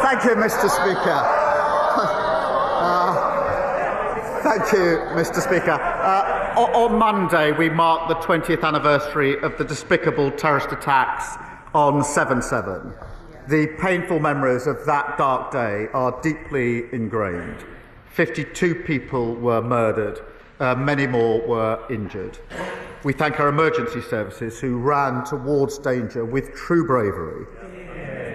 Thank you, Mr. Speaker. Thank you, Mr. Speaker. On Monday, we marked the 20th anniversary of the despicable terrorist attacks on 7/7. The painful memories of that dark day are deeply ingrained. 52 people were murdered, many more were injured. We thank our emergency services who ran towards danger with true bravery,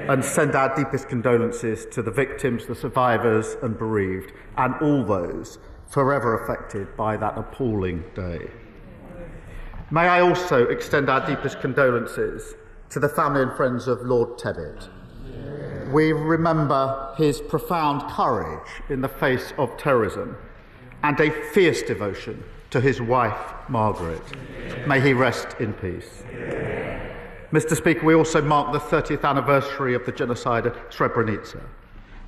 and send our deepest condolences to the victims, the survivors and bereaved, and all those forever affected by that appalling day. May I also extend our deepest condolences to the family and friends of Lord Tebbit. We remember his profound courage in the face of terrorism and a fierce devotion to his wife, Margaret. May he rest in peace. Mr. Speaker, we also mark the 30th anniversary of the genocide at Srebrenica.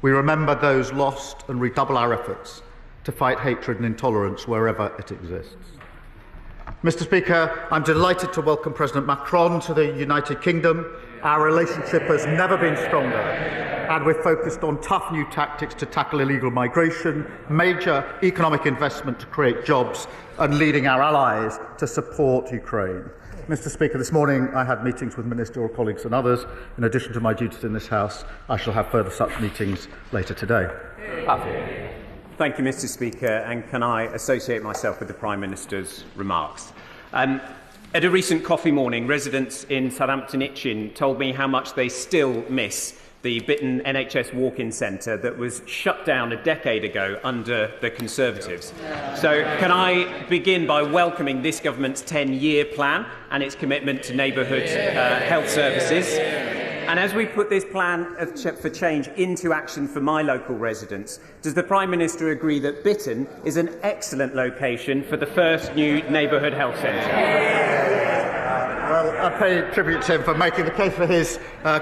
We remember those lost and redouble our efforts to fight hatred and intolerance wherever it exists. Mr. Speaker, I'm delighted to welcome President Macron to the United Kingdom. Our relationship has never been stronger, and we're focused on tough new tactics to tackle illegal migration, major economic investment to create jobs, and leading our allies to support Ukraine. Mr. Speaker, this morning I had meetings with ministerial colleagues and others. In addition to my duties in this House, I shall have further such meetings later today. Thank you, Mr. Speaker, and can I associate myself with the Prime Minister's remarks? At a recent coffee morning, residents in Southampton Itchen told me how much they still miss the Bitton NHS walk-in centre that was shut down a decade ago under the Conservatives. So can I begin by welcoming this government's 10-year plan and its commitment to neighbourhood health services. And as we put this plan for change into action for my local residents, does the Prime Minister agree that Bitton is an excellent location for the first new neighbourhood health centre? Well, I pay tribute to him for making the case for his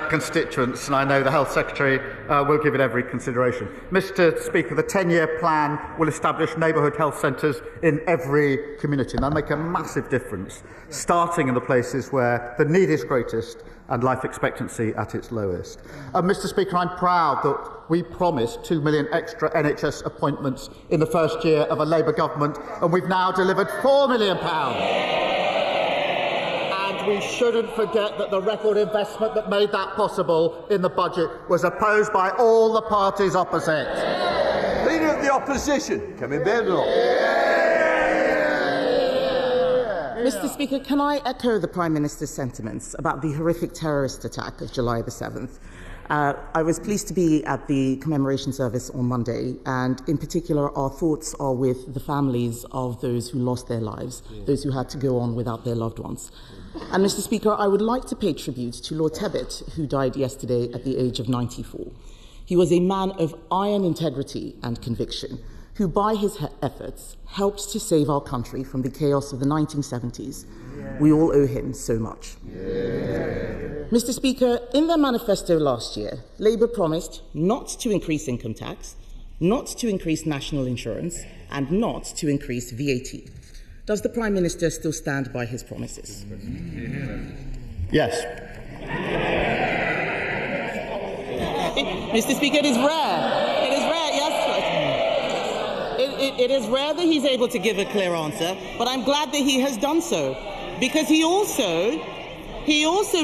constituents, and I know the Health Secretary will give it every consideration. Mr. Speaker, the 10-year plan will establish neighbourhood health centres in every community, and that'll make a massive difference, starting in the places where the need is greatest and life expectancy at its lowest. Mr. Speaker, I'm proud that we promised 2 million extra NHS appointments in the first year of a Labour government, and we've now delivered £4 million. We shouldn't forget that the record investment that made that possible in the budget was opposed by all the parties opposite. Leader of the opposition, come in there. Mr. Speaker, can I echo the Prime Minister's sentiments about the horrific terrorist attack of July the 7th? I was pleased to be at the commemoration service on Monday, and in particular our thoughts are with the families of those who lost their lives, those who had to go on without their loved ones. And Mr. Speaker, I would like to pay tribute to Lord Tebbit, who died yesterday at the age of 94. He was a man of iron integrity and conviction, who by his efforts helped to save our country from the chaos of the 1970s. We all owe him so much. Mr. Speaker, in their manifesto last year, Labour promised not to increase income tax, not to increase national insurance, and not to increase VAT. Does the Prime Minister still stand by his promises? Yes. Mr. Speaker, it is rare. It is rare, yes. It is rare that he's able to give a clear answer, but I'm glad that he has done so, because he also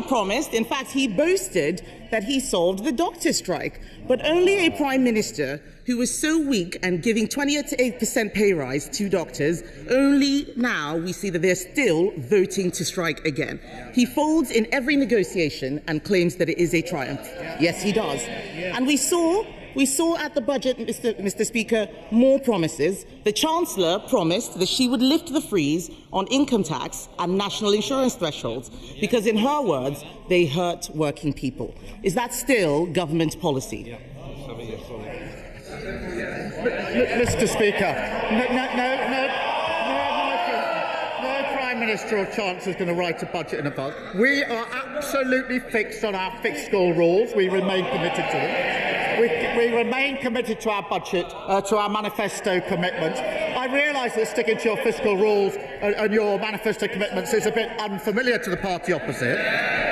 promised, in fact, he boasted that he solved the doctor strike, but only a Prime Minister who was so weak and giving 28% pay rise to doctors, only now we see that they're still voting to strike again. He folds in every negotiation and claims that it is a triumph. Yes, he does. And we saw at the budget, Mr. Speaker, more promises. The Chancellor promised that she would lift the freeze on income tax and national insurance thresholds, because in her words, they hurt working people. Is that still government policy? Mr. Speaker, no Prime Minister or Chancellor is going to write a budget in advance. We are absolutely fixed on our fiscal rules. We remain committed to them. We remain committed to our budget, to our manifesto commitments. I realise that sticking to your fiscal rules and your manifesto commitments is a bit unfamiliar to the party opposite.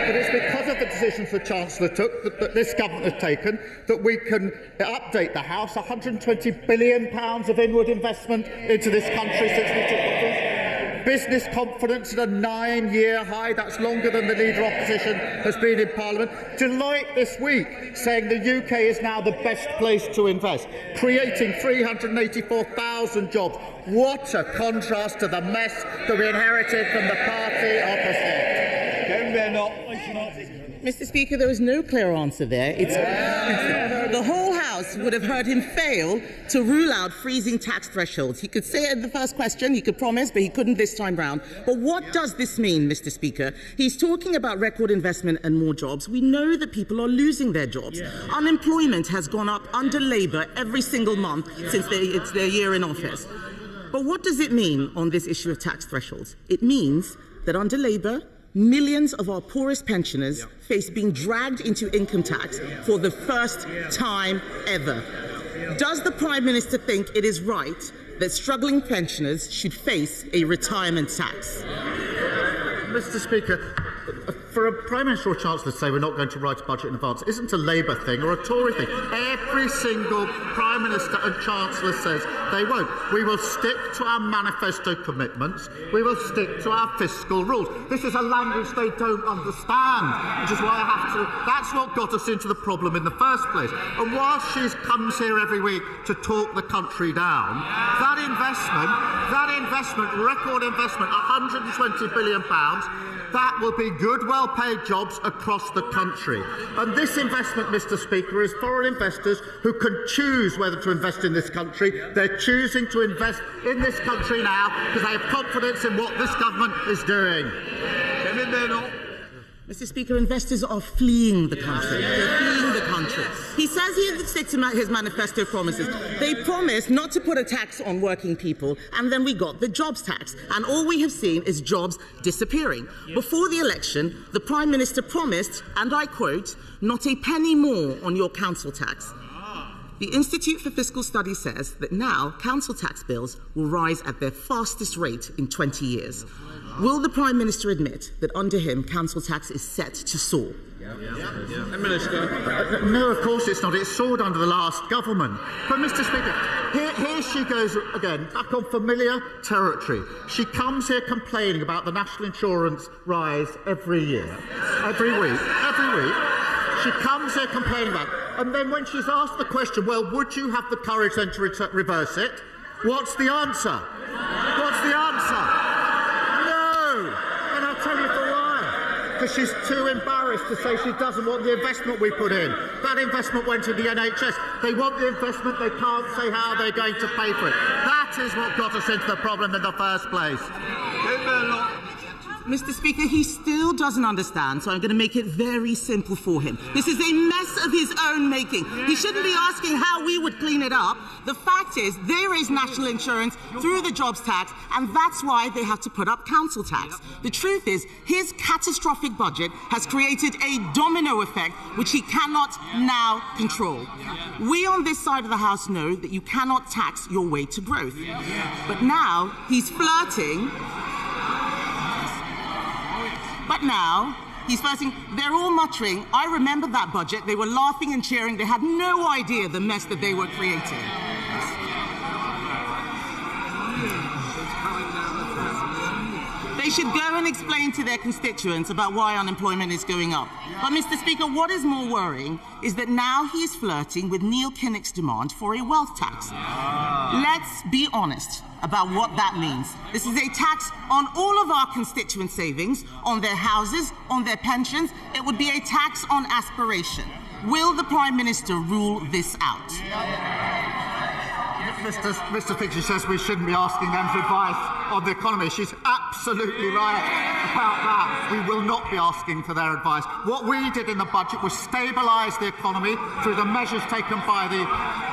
But it's because of the decisions the Chancellor took, that this government has taken, that we can update the House. £120 billion of inward investment into this country since we took office. Business confidence at a 9-year high. That's longer than the Leader Opposition has been in Parliament. Delight this week saying the UK is now the best place to invest, creating 384,000 jobs. What a contrast to the mess that we inherited from the party opposite. Mr. Speaker, there is no clear answer there. The whole House would have heard him fail to rule out freezing tax thresholds. He could say it in the first question, he could promise, but he couldn't this time round. But what does this mean, Mr. Speaker? He's talking about record investment and more jobs. We know that people are losing their jobs. Unemployment has gone up under Labour every single month since it's their year in office. But what does it mean on this issue of tax thresholds? It means that under Labour, millions of our poorest pensioners face being dragged into income tax for the first time ever. Does the Prime Minister think it is right that struggling pensioners should face a retirement tax? Mr. Speaker, for a Prime Minister or Chancellor to say we're not going to write a budget in advance isn't a Labour thing or a Tory thing. Every single Prime Minister and Chancellor says they won't. We will stick to our manifesto commitments. We will stick to our fiscal rules. This is a language they don't understand, which is why I have to... That's what got us into the problem in the first place. And whilst she comes here every week to talk the country down, that investment, record investment, £120 billion, that will be good, well-paid jobs across the country. And this investment, Mr. Speaker, is foreign investors who can choose whether to invest in this country. They're choosing to invest in this country now because they have confidence in what this government is doing. Mr. Speaker, investors are fleeing the country. They're fleeing the country. He says he sticks to his manifesto promises. They promised not to put a tax on working people, and then we got the jobs tax. And all we have seen is jobs disappearing. Before the election, the Prime Minister promised, and I quote, "not a penny more on your council tax." The Institute for Fiscal Studies says that now council tax bills will rise at their fastest rate in 20 years. Will the Prime Minister admit that under him council tax is set to soar? No, of course it's not. It soared under the last government. But, Mr. Speaker, here she goes again, back on familiar territory. She comes here complaining about the national insurance rise every year, every week. She comes here complaining about it. And then when she's asked the question, well, would you have the courage then to reverse it? What's the answer? What's the answer? No! And I'll tell you for why. Because she's too embarrassed to say she doesn't want the investment we put in. That investment went to the NHS. They want the investment, they can't say how they're going to pay for it. That is what got us into the problem in the first place. Mr. Speaker, he still doesn't understand, so I'm going to make it very simple for him. This is a mess of his own making. He shouldn't be asking how we would clean it up. The fact is, there is national insurance through the jobs tax, and that's why they have to put up council tax. The truth is, his catastrophic budget has created a domino effect which he cannot now control. We on this side of the House know that you cannot tax your way to growth. But now he's flirting. They're all muttering, I remember that budget, they were laughing and cheering, they had no idea the mess that they were creating. They should go and explain to their constituents about why unemployment is going up. But, Mr. Speaker, what is more worrying is that now he is flirting with Neil Kinnock's demand for a wealth tax. Let's be honest about what that means. This is a tax on all of our constituent savings, on their houses, on their pensions. It would be a tax on aspiration. Will the Prime Minister rule this out? Mr. Speaker, she says we shouldn't be asking them for advice on the economy. She's absolutely right about that. We will not be asking for their advice. What we did in the budget was stabilise the economy through the measures taken by the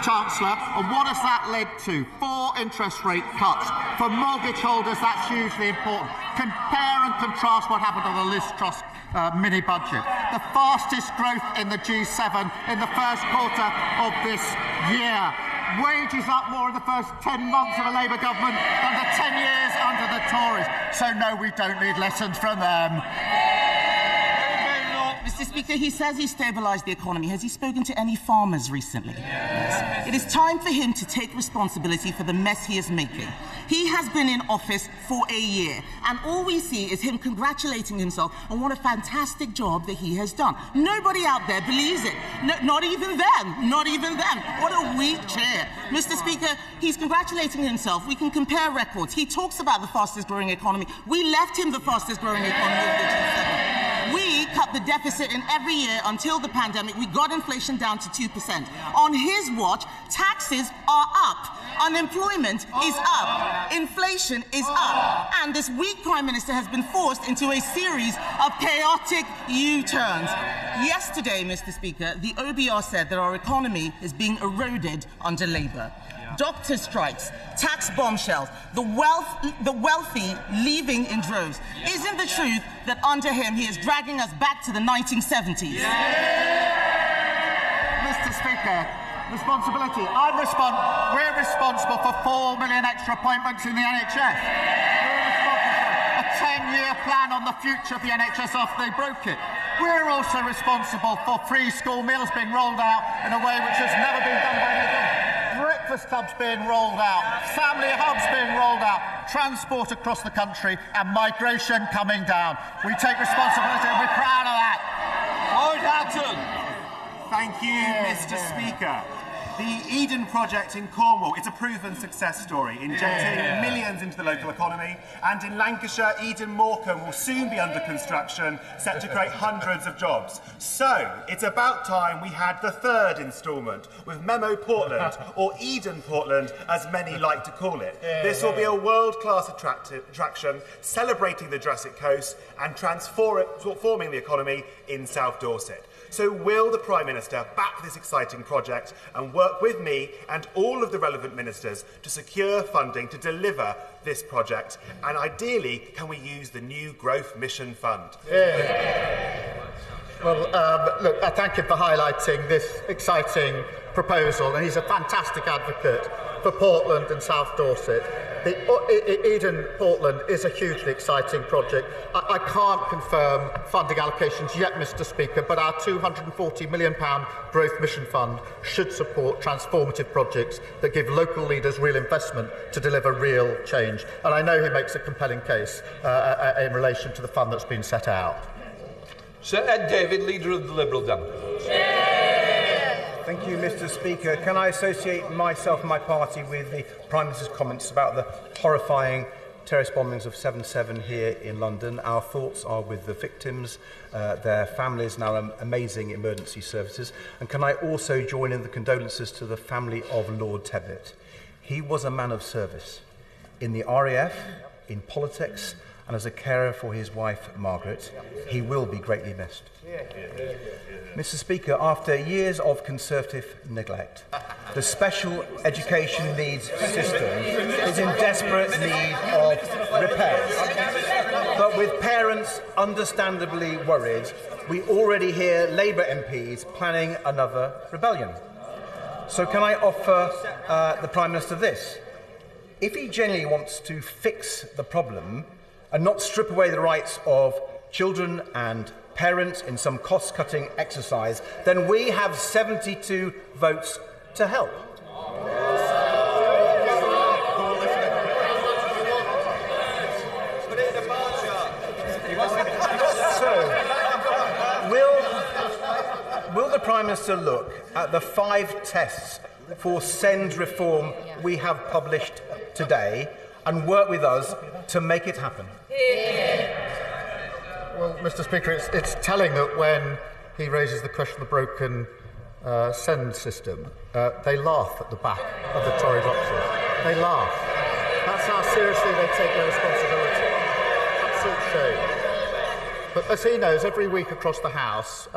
Chancellor. And what has that led to? 4 interest rate cuts. For mortgage holders, that's hugely important. Compare and contrast what happened to the Liz Truss mini-budget. The fastest growth in the G7 in the first quarter of this year. Wages up more in the first 10 months of a Labour government than the 10 years under the Tories. So no, we don't need lessons from them. Mr. Speaker, he says he's stabilised the economy. Has he spoken to any farmers recently? Yes. It is time for him to take responsibility for the mess he is making. He has been in office for a year, and all we see is him congratulating himself on what a fantastic job that he has done. Nobody out there believes it. No, not even them. Not even them. What a weak chair. Mr. Speaker, he's congratulating himself. We can compare records. He talks about the fastest growing economy. We left him the fastest growing economy of the G7. We cut the deficit in every year until the pandemic. We got inflation down to 2%. On his watch, taxes are up. Unemployment is up. Inflation is up. And this weak Prime Minister has been forced into a series of chaotic U-turns. Yesterday, Mr. Speaker, the OBR said that our economy is being eroded under Labour. Doctor strikes, tax bombshells, the wealthy leaving in droves. Isn't the truth that under him he is dragging us back to the 1970s? Mr. Speaker, responsibility. We're responsible for 4 million extra appointments in the NHS. We're responsible for a 10-year plan on the future of the NHS after they broke it. We're also responsible for free school meals being rolled out in a way which has never been done by anyone. Breakfast clubs being rolled out, family hubs being rolled out, transport across the country, and migration coming down. We take responsibility and we're proud of that. Lord Hatton. Thank you, Mr. Speaker. The Eden project in Cornwall is a proven success story, injecting millions into the local economy. And in Lancashire, Eden Morecambe will soon be under construction, set to create hundreds of jobs. So, it's about time we had the third instalment with Memo Portland, or Eden Portland, as many like to call it. This will be a world-class attraction, celebrating the Jurassic Coast and transforming the economy in South Dorset. So will the Prime Minister back this exciting project and work with me and all of the relevant ministers to secure funding to deliver this project? And ideally, can we use the new Growth Mission Fund? Well, look, I thank him for highlighting this exciting proposal, and he's a fantastic advocate for Portland and South Dorset. The Eden Portland is a hugely exciting project. I can't confirm funding allocations yet, Mr. Speaker, but our £240 million Growth Mission Fund should support transformative projects that give local leaders real investment to deliver real change. And I know he makes a compelling case in relation to the fund that's been set out. Sir Ed David, Leader of the Liberal Democrats. Thank you, Mr. Speaker. Can I associate myself and my party with the Prime Minister's comments about the horrifying terrorist bombings of 7/7 here in London? Our thoughts are with the victims, their families and our amazing emergency services. And can I also join in the condolences to the family of Lord Tebbit? He was a man of service in the RAF, in politics, and as a carer for his wife, Margaret. He will be greatly missed. Mr. Speaker, after years of Conservative neglect, the special education needs system is in desperate need of repairs. But with parents understandably worried, we already hear Labour MPs planning another rebellion. So can I offer the Prime Minister this? If he genuinely wants to fix the problem and not strip away the rights of children and parents in some cost-cutting exercise, then we have 72 votes to help. So, will the Prime Minister look at the 5 tests for SEND reform we have published today and work with us to make it happen? Well, Mr. Speaker, it's telling that when he raises the question of the broken SEND system, they laugh at the back of the Tory boxes. They laugh. That's how seriously they take their responsibility. Absolute shame. But as he knows, every week across the House,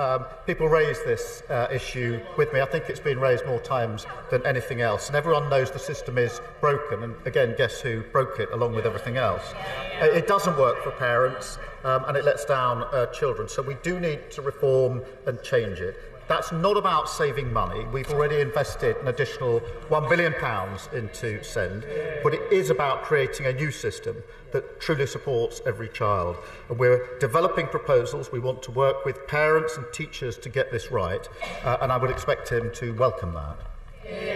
people raise this issue with me. I think it's been raised more times than anything else. And everyone knows the system is broken. And again, guess who broke it along with everything else? It doesn't work for parents, and it lets down children. So we do need to reform and change it. That's not about saving money. We've already invested an additional £1 billion into SEND, but it is about creating a new system that truly supports every child. And we're developing proposals. We want to work with parents and teachers to get this right, and I would expect him to welcome that.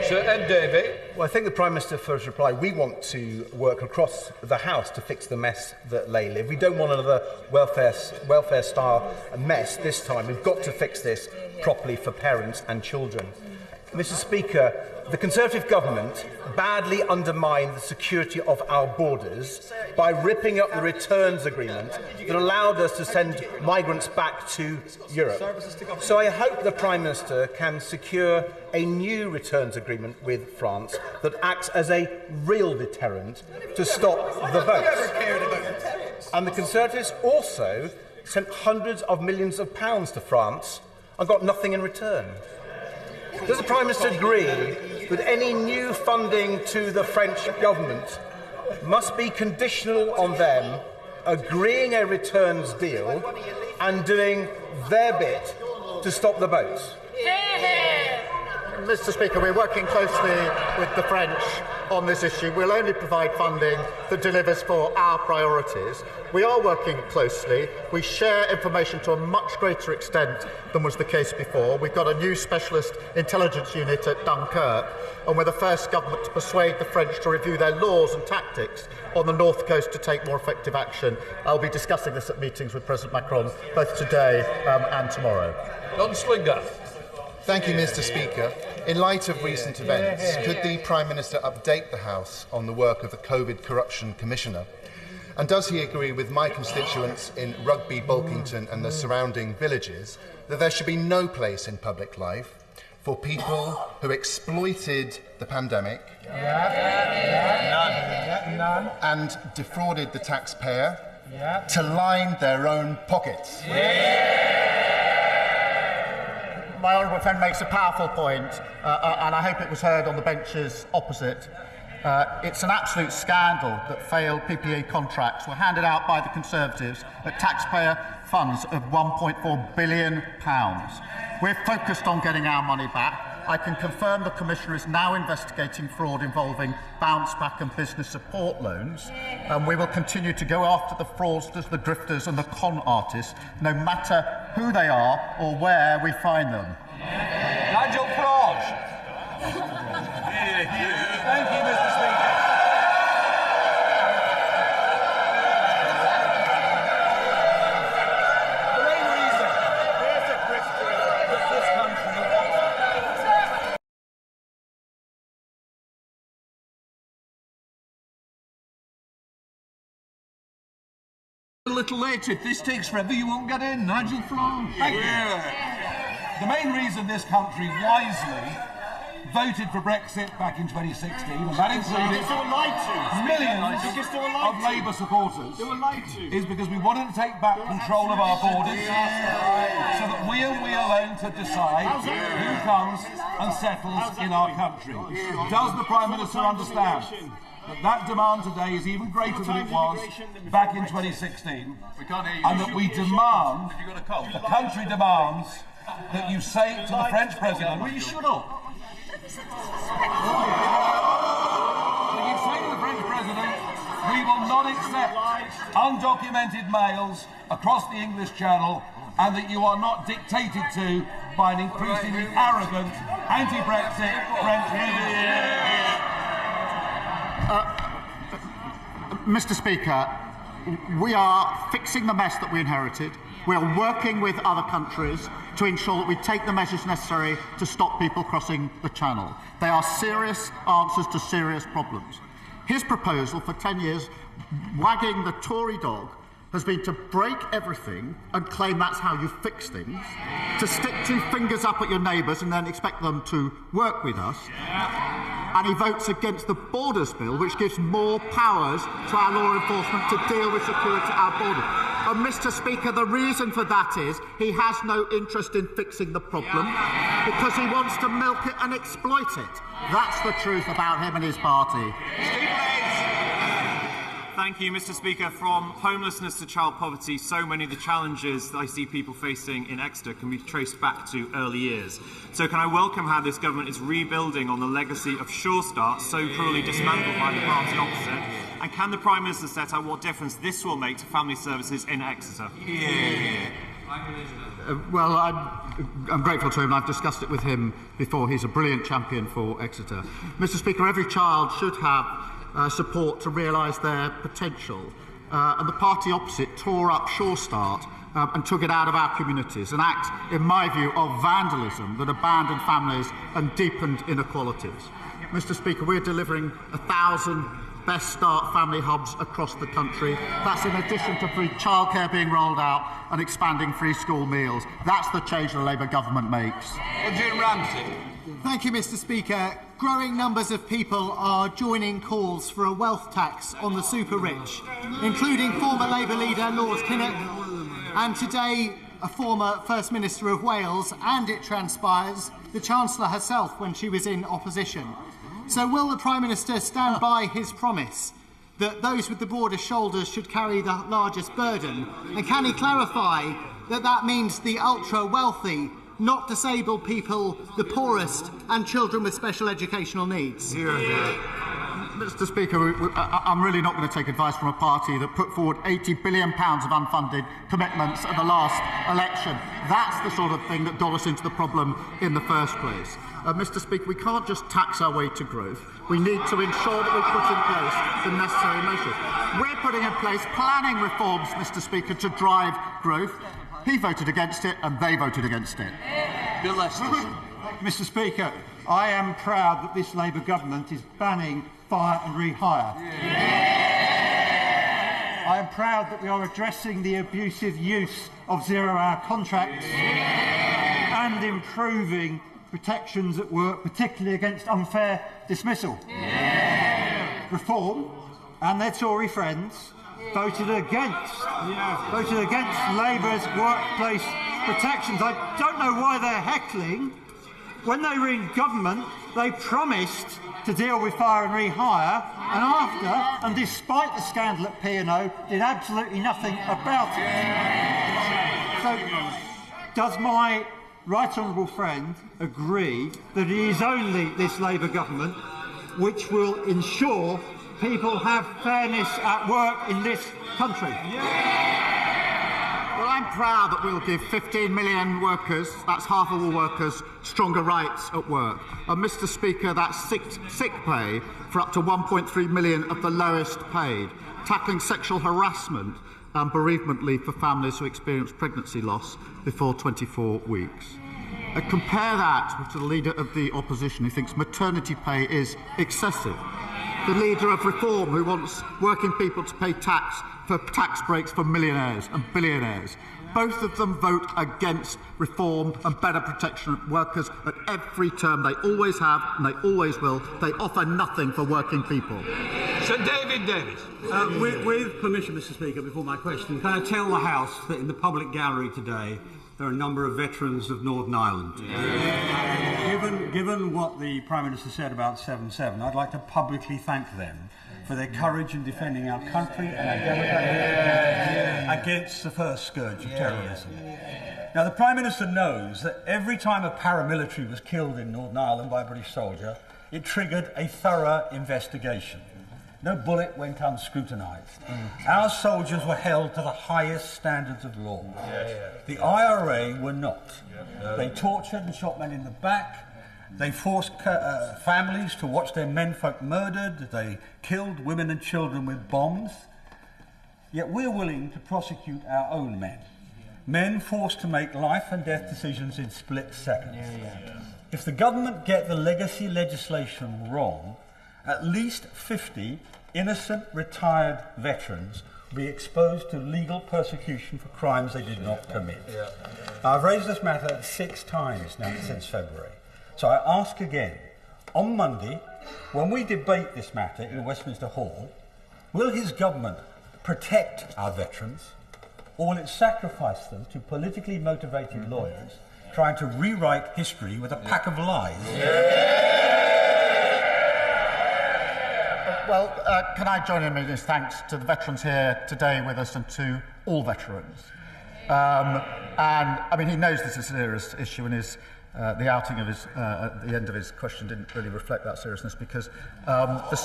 Sir Ed Davey. Well, I thank the Prime Minister for his reply. We want to work across the House to fix the mess that they live. We don't want another welfare-style mess this time. We've got to fix this properly for parents and children. Mr. Speaker, the Conservative government badly undermined the security of our borders by ripping up the returns agreement that allowed us to send migrants back to Europe. So I hope the Prime Minister can secure a new returns agreement with France that acts as a real deterrent to stop the votes. And the Conservatives also sent hundreds of millions of pounds to France and got nothing in return. Does the Prime Minister agree that any new funding to the French government must be conditional on them agreeing a returns deal and doing their bit to stop the votes? Mr. Speaker, we're working closely with the French on this issue. We'll only provide funding that delivers for our priorities. We are working closely. We share information to a much greater extent than was the case before. We've got a new specialist intelligence unit at Dunkirk, and we're the first government to persuade the French to review their laws and tactics on the North Coast to take more effective action. I'll be discussing this at meetings with President Macron both today and tomorrow. Don Slinger. Thank you, Mr. Speaker. In light of recent events, could the Prime Minister update the House on the work of the COVID Corruption Commissioner? And does he agree with my constituents in Rugby, Bulkington and the surrounding villages that there should be no place in public life for people who exploited the pandemic and defrauded the taxpayer to line their own pockets? My honourable friend makes a powerful point, and I hope it was heard on the benches opposite. It's an absolute scandal that failed PPE contracts were handed out by the Conservatives at taxpayer funds of £1.4 billion. We're focused on getting our money back. I can confirm the Commissioner is now investigating fraud involving bounce back and business support loans, and we will continue to go after the fraudsters, the grifters and the con artists, no matter who they are or where we find them. Nigel Farage. Thank you, Mr. Speaker. The main reason that this country A little later, if this takes forever, you won't get in. Nigel Farage. Thank you. The main reason this country wisely voted for Brexit back in 2016, and that included millions of Labour supporters, is because we wanted to take back control of our borders so that we alone could decide who comes and settles in our country. Does the Prime Minister understand that demand today is even greater than it was back in 2016, and that we demand, the country demands, that you say to the French President, well, you should have. You say to the French President, we will not accept undocumented males across the English Channel, and that you are not dictated to by an increasingly arrogant anti-Brexit French leader. Mr. Speaker, we are fixing the mess that we inherited. We are working with other countries to ensure that we take the measures necessary to stop people crossing the Channel. They are serious answers to serious problems. His proposal for 10 years, wagging the Tory dog, has been to break everything and claim that's how you fix things, to stick two fingers up at your neighbours and then expect them to work with us. And he votes against the Borders Bill, which gives more powers to our law enforcement to deal with security at our borders. And Mr. Speaker, the reason for that is he has no interest in fixing the problem because he wants to milk it and exploit it. That's the truth about him and his party. Thank you, Mr. Speaker. From homelessness to child poverty, so many of the challenges that I see people facing in Exeter can be traced back to early years. So can I welcome how this government is rebuilding on the legacy of Sure Start, so cruelly dismantled by the party opposite? And can the Prime Minister set out what difference this will make to family services in Exeter? Well, I'm grateful to him. I've discussed it with him before. He's a brilliant champion for Exeter. Mr. Speaker, every child should have support to realise their potential. And the party opposite tore up Sure Start and took it out of our communities, an act, in my view, of vandalism that abandoned families and deepened inequalities. Mr. Speaker, we're delivering 1,000 Best Start family hubs across the country. That's in addition to free childcare being rolled out and expanding free school meals. That's the change the Labour government makes. Jim Ramsey. Thank you, Mr. Speaker. Growing numbers of people are joining calls for a wealth tax on the super rich, including former Labour leader Lord Kinnock and today a former First Minister of Wales, and it transpires the Chancellor herself when she was in opposition. So will the Prime Minister stand by his promise that those with the broadest shoulders should carry the largest burden? And can he clarify that that means the ultra-wealthy, not disabled people, the poorest and children with special educational needs? Mr. Speaker, I'm really not going to take advice from a party that put forward £80 billion of unfunded commitments at the last election. That's the sort of thing that got us into the problem in the first place. Mr. Speaker, we can't just tax our way to growth. We need to ensure that we put in place the necessary measures. We're putting in place planning reforms, Mr. Speaker, to drive growth. He voted against it and they voted against it. Mr. Speaker, I am proud that this Labour government is banning fire and rehire. I am proud that we are addressing the abusive use of zero-hour contracts and improving protections at work, particularly against unfair dismissal. Reform and their Tory friends voted against Labour's workplace protections. I don't know why they're heckling. When they were in government, they promised to deal with fire and rehire, and after, and despite the scandal at P&O, did absolutely nothing about it. So, does my right honourable friend agree that it is only this Labour government which will ensure people have fairness at work in this country? Well, I'm proud that we'll give 15 million workers, that's half of all workers, stronger rights at work. And Mr. Speaker, that's sick pay for up to 1.3 million of the lowest paid, tackling sexual harassment and bereavement leave for families who experience pregnancy loss before 24 weeks. Compare that to the Leader of the Opposition who thinks maternity pay is excessive. The Leader of Reform who wants working people to pay tax for tax breaks for millionaires and billionaires. Both of them vote against reform and better protection of workers at every term. They always have and they always will. They offer nothing for working people. Sir David Davis. With permission, Mr. Speaker, before my question, can I tell the House that in the public gallery today there are a number of veterans of Northern Ireland? Given what the Prime Minister said about 7/7, I'd like to publicly thank them for their courage in defending our country and our democratic against the first scourge of terrorism. Now, the Prime Minister knows that every time a paramilitary was killed in Northern Ireland by a British soldier, it triggered a thorough investigation. No bullet went unscrutinised. Our soldiers were held to the highest standards of law. The IRA were not. They tortured and shot men in the back. They forced families to watch their menfolk murdered. They killed women and children with bombs. Yet we're willing to prosecute our own men. Men forced to make life and death decisions in split seconds. If the government get the legacy legislation wrong, at least 50 innocent retired veterans will be exposed to legal persecution for crimes they did not commit. I've raised this matter 6 times now since February. So I ask again, on Monday, when we debate this matter in Westminster Hall, will his government protect our veterans, or will it sacrifice them to politically motivated lawyers trying to rewrite history with a pack of lies? Can I join in in his thanks to the veterans here today with us and to all veterans? And I mean, he knows this is a serious issue, and the outing of his at the end of his question didn't really reflect that seriousness, because the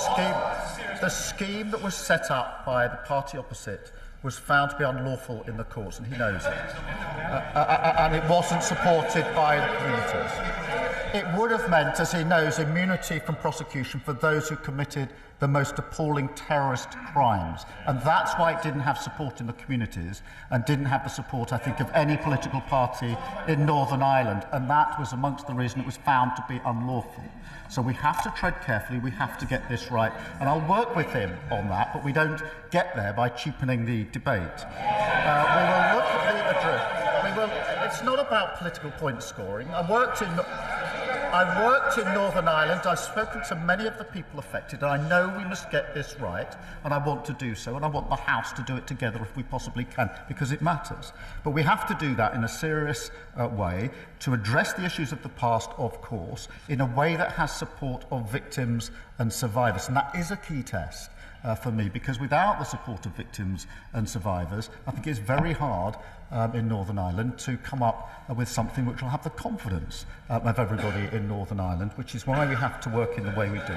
scheme that was set up by the party opposite was found to be unlawful in the courts, and he knows it. And it wasn't supported by the communities. It would have meant, as he knows, immunity from prosecution for those who committed the most appalling terrorist crimes. And that's why it didn't have support in the communities and didn't have the support, I think, of any political party in Northern Ireland. And that was amongst the reason it was found to be unlawful. So we have to tread carefully, we have to get this right. And I'll work with him on that, but we don't get there by cheapening the debate. We will look at the address. It's not about political point scoring. I worked in Northern Ireland, I've spoken to many of the people affected, and I know we must get this right, and I want to do so, and I want the House to do it together if we possibly can, because it matters. But we have to do that in a serious way, to address the issues of the past, of course, in a way that has support of victims and survivors, and that is a key test. For me, because without the support of victims and survivors, I think it's very hard in Northern Ireland to come up with something which will have the confidence of everybody in Northern Ireland, which is why we have to work in the way we do.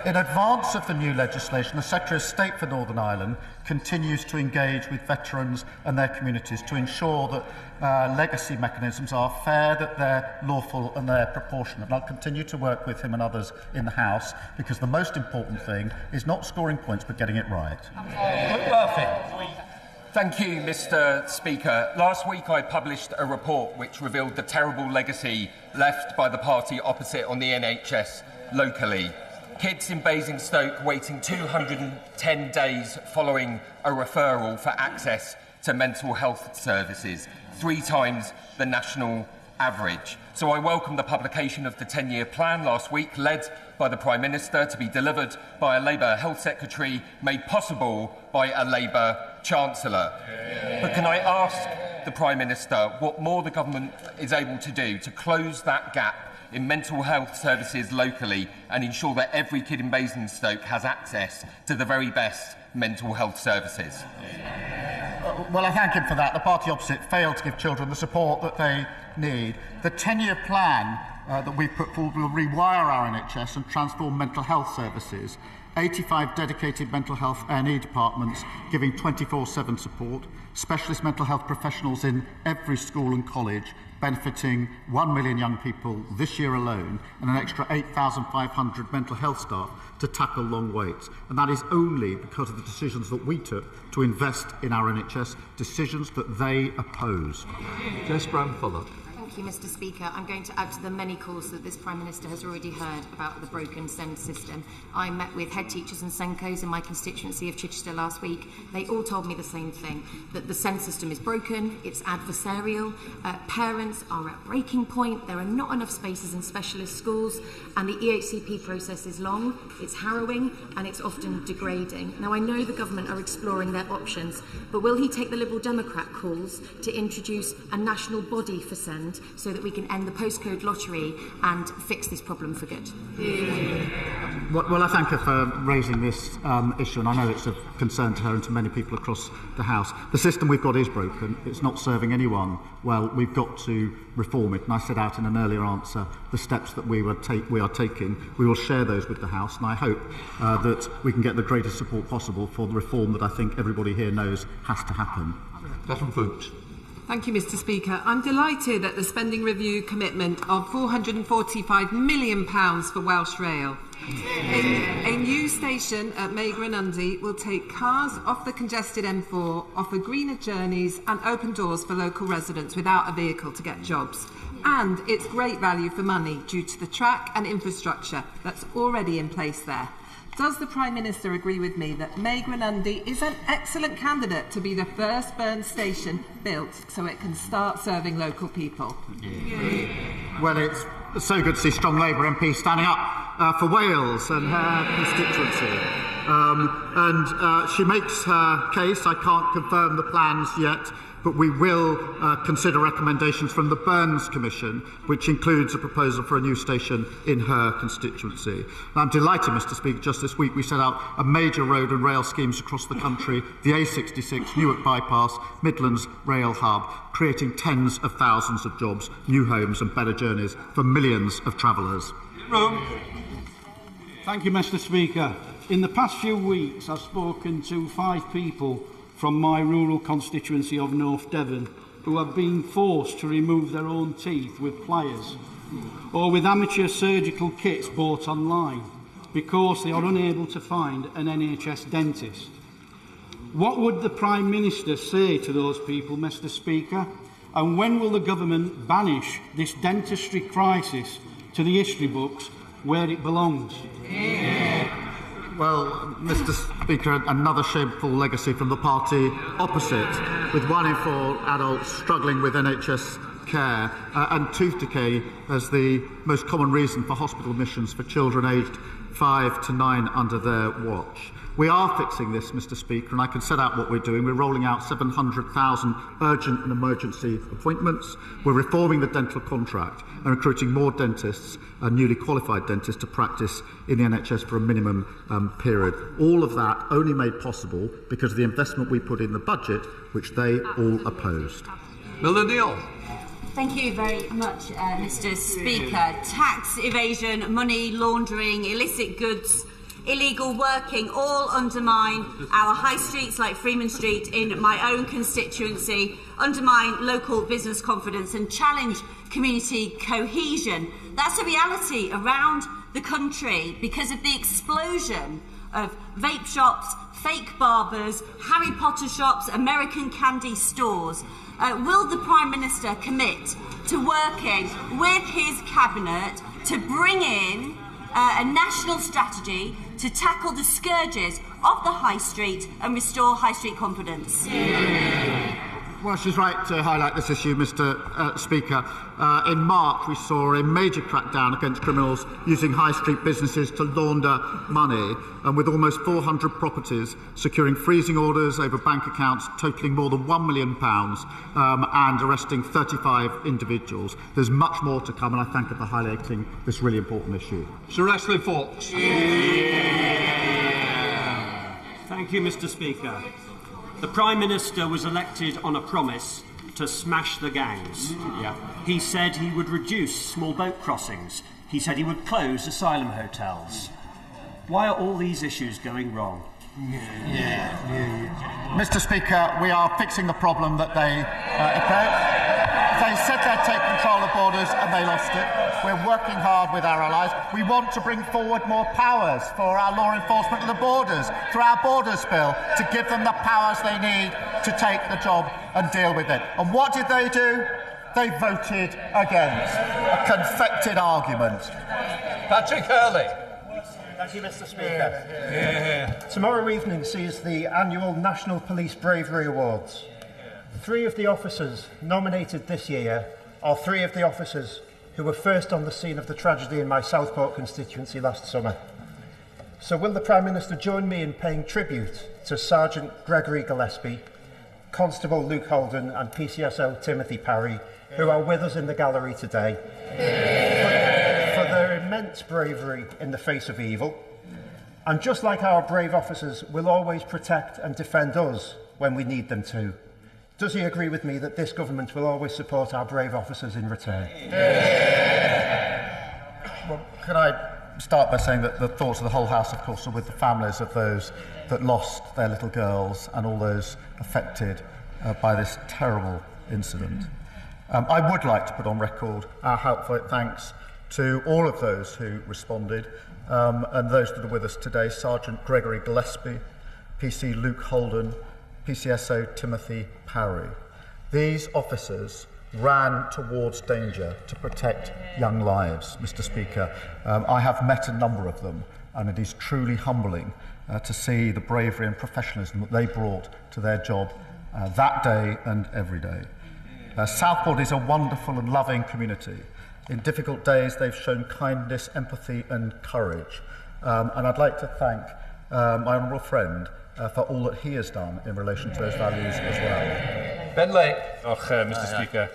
In advance of the new legislation, the Secretary of State for Northern Ireland continues to engage with veterans and their communities to ensure that legacy mechanisms are fair, that they're lawful and they're proportionate. And I'll continue to work with him and others in the House, because the most important thing is not scoring points but getting it right. Thank you, Mr. Speaker. Last week I published a report which revealed the terrible legacy left by the party opposite on the NHS locally. Kids in Basingstoke waiting 210 days following a referral for access to mental health services, 3 times the national average. So I welcome the publication of the 10-year plan last week, led by the Prime Minister, to be delivered by a Labour Health Secretary, made possible by a Labour Chancellor. But can I ask the Prime Minister what more the government is able to do to close that gap in mental health services locally and ensure that every kid in Basingstoke has access to the very best mental health services? Well, I thank him for that. The party opposite failed to give children the support that they need. The 10-year plan that we've put forward will rewire our NHS and transform mental health services. 85 dedicated mental health A&E departments giving 24/7 support, specialist mental health professionals in every school and college, benefiting 1 million young people this year alone, and an extra 8,500 mental health staff to tackle long waits. And that is only because of the decisions that we took to invest in our NHS, decisions that they oppose. Jess Brown-Fuller. Thank you, Mr. Speaker. I'm going to add to the many calls that this Prime Minister has already heard about the broken SEND system. I met with head teachers and SENCOs in my constituency of Chichester last week. They all told me the same thing, that the SEND system is broken, it's adversarial, parents are at breaking point, there are not enough spaces in specialist schools, and the EHCP process is long, it's harrowing, and it's often degrading. Now, I know the government are exploring their options, but will he take the Liberal Democrat calls to introduce a national body for SEND so that we can end the postcode lottery and fix this problem for good? Well, I thank her for raising this issue, and I know it's of concern to her and to many people across the House. The system we've got is broken. It's not serving anyone well. We've got to reform it, and I set out in an earlier answer the steps that we are taking. We will share those with the House, and I hope that we can get the greatest support possible for the reform that I think everybody here knows has to happen. Catherine Fuchs. Thank you, Mr. Speaker. I'm delighted at the spending review commitment of £445 million for Welsh Rail. A new station at Meigren-Undy will take cars off the congested M4, offer greener journeys and open doors for local residents without a vehicle to get jobs. And it's great value for money due to the track and infrastructure that's already in place there. Does the Prime Minister agree with me that Meigren-Undy is an excellent candidate to be the first Burn station built so it can start serving local people? Well, it's so good to see strong Labour MPs standing up for Wales and her constituency. She makes her case. I can't confirm the plans yet, but we will consider recommendations from the Burns Commission, which includes a proposal for a new station in her constituency. And I'm delighted, Mr Speaker, just this week we set out a major road and rail schemes across the country, the A66, Newark Bypass, Midlands Rail Hub, creating tens of thousands of jobs, new homes and better journeys for millions of travellers. Thank you, Mr Speaker. In the past few weeks, I've spoken to 5 people from my rural constituency of North Devon who have been forced to remove their own teeth with pliers or with amateur surgical kits bought online because they are unable to find an NHS dentist. What would the Prime Minister say to those people, Mr Speaker? And when will the government banish this dentistry crisis to the history books where it belongs? Well, Mr Speaker, another shameful legacy from the party opposite, with 1 in 4 adults struggling with NHS care and tooth decay as the most common reason for hospital admissions for children aged 5 to 9 under their watch. We are fixing this, Mr Speaker, and I can set out what we're doing. We're rolling out 700,000 urgent and emergency appointments. We're reforming the dental contract and recruiting more dentists and newly qualified dentists to practice in the NHS for a minimum period. All of that only made possible because of the investment we put in the budget, which they all opposed. Neal. Thank you very much, Mr Speaker. Tax evasion, money laundering, illicit goods, illegal working all undermine our high streets like Freeman Street in my own constituency, undermine local business confidence and challenge community cohesion. That's a reality around the country because of the explosion of vape shops, fake barbers, Harry Potter shops, American candy stores. Will the Prime Minister commit to working with his cabinet to bring in a national strategy to tackle the scourges of the high street and restore high street confidence? Well, she's right to highlight this issue, Mr Speaker. In March, we saw a major crackdown against criminals using high street businesses to launder money, and with almost 400 properties securing freezing orders over bank accounts totalling more than £1 million and arresting 35 individuals. There's much more to come, and I thank her for highlighting this really important issue. Sir Ashley Fox. Thank you, Mr Speaker. The Prime Minister was elected on a promise to smash the gangs. He said he would reduce small boat crossings. He said he would close asylum hotels. Why are all these issues going wrong? Mr Speaker, we are fixing the problem that they they said they'd take control of borders and they lost it. We're working hard with our allies. We want to bring forward more powers for our law enforcement of the borders through our Borders Bill to give them the powers they need to take the job and deal with it. And what did they do? They voted against. A confected argument. Patrick Hurley. Thank you, Mr Speaker. Tomorrow evening sees the annual National Police Bravery Awards. 3 of the officers nominated this year are 3 of the officers who were first on the scene of the tragedy in my Southport constituency last summer. So will the Prime Minister join me in paying tribute to Sergeant Gregory Gillespie, Constable Luke Holden and PCSO Timothy Parry, who are with us in the gallery today, for their immense bravery in the face of evil. And just like our brave officers will always protect and defend us when we need them to, does he agree with me that this government will always support our brave officers in return? Well, can I start by saying that the thoughts of the whole House, of course, are with the families of those that lost their little girls and all those affected by this terrible incident. I would like to put on record our heartfelt thanks to all of those who responded and those that are with us today: Sergeant Gregory Gillespie, PC Luke Holden, PCSO Timothy Parry. These officers ran towards danger to protect young lives, Mr Speaker. I have met a number of them, and it is truly humbling to see the bravery and professionalism that they brought to their job that day and every day. Southport is a wonderful and loving community, In difficult days, they've shown kindness, empathy and courage. And I'd like to thank my honourable friend for all that he has done in relation to those values as well. Benley. Mr Speaker.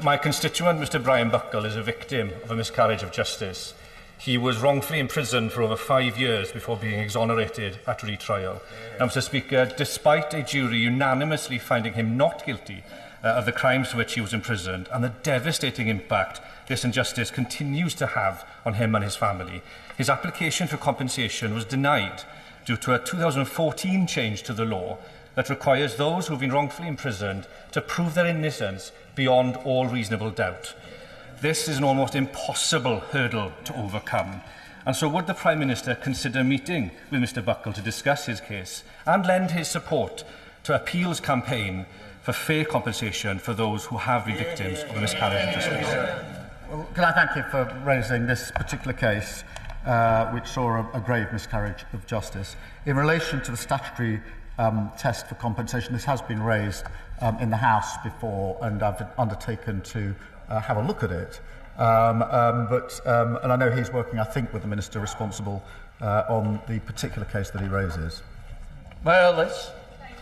My constituent, Mr Brian Buckle, is a victim of a miscarriage of justice. He was wrongfully imprisoned for over 5 years before being exonerated at retrial. Now, Mr Speaker, despite a jury unanimously finding him not guilty of the crimes for which he was imprisoned and the devastating impact this injustice continues to have on him and his family, his application for compensation was denied due to a 2014 change to the law that requires those who have been wrongfully imprisoned to prove their innocence beyond all reasonable doubt. This is an almost impossible hurdle to overcome. And so would the Prime Minister consider meeting with Mr Buckle to discuss his case and lend his support to appeals campaign for fair compensation for those who have been victims of a miscarriage of justice? Well, can I thank you for raising this particular case, which saw a grave miscarriage of justice. In relation to the statutory test for compensation, this has been raised in the House before, and I've undertaken to have a look at it. And I know he's working, I think, with the Minister responsible on the particular case that he raises. Well, let's...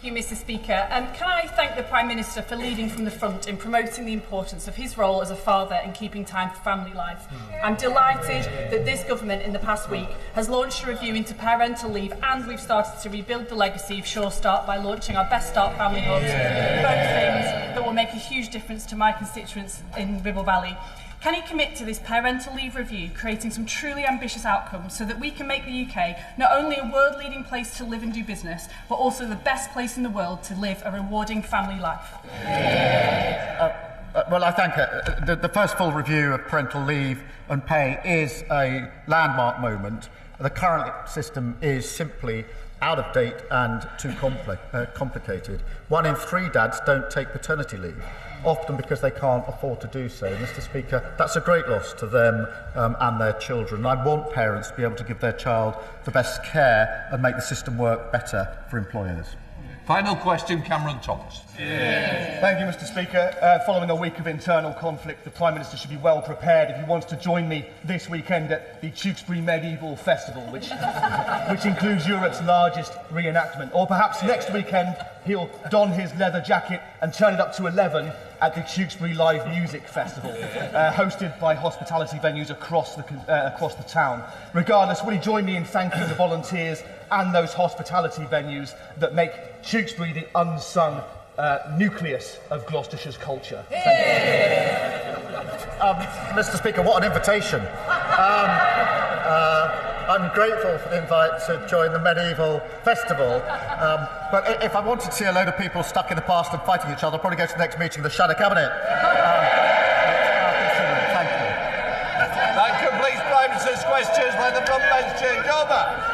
Thank you, Mr Speaker. Can I thank the Prime Minister for leading from the front in promoting the importance of his role as a father in keeping time for family life. I'm delighted that this government in the past week has launched a review into parental leave, and we've started to rebuild the legacy of Sure Start by launching our Best Start family hubs, both things that will make a huge difference to my constituents in Ribble Valley. Can he commit to this parental leave review, creating some truly ambitious outcomes so that we can make the UK not only a world-leading place to live and do business, but also the best place in the world to live a rewarding family life? Well, I thank her. The first full review of parental leave and pay is a landmark moment. The current system is simply out of date and too complicated. 1 in 3 dads don't take paternity leave, often because they can't afford to do so. Mr Speaker, that's a great loss to them and their children. I want parents to be able to give their child the best care and make the system work better for employers. Final question, Cameron Thomas. Thank you, Mr Speaker. Following a week of internal conflict, the Prime Minister should be well prepared if he wants to join me this weekend at the Tewkesbury Medieval Festival, which includes Europe's largest reenactment. Or perhaps next weekend he'll don his leather jacket and turn it up to 11 at the Tewkesbury Live Music Festival, hosted by hospitality venues across the town. Regardless, will he join me in thanking the volunteers and those hospitality venues that make Tewkesbury the unsung nucleus of Gloucestershire's culture? Mr Speaker, what an invitation. I'm grateful for the invite to join the Medieval Festival, but if I wanted to see a load of people stuck in the past and fighting each other, I'll probably go to the next meeting of the Shadow Cabinet. That completes Prime Minister's questions. Let the front bench change over.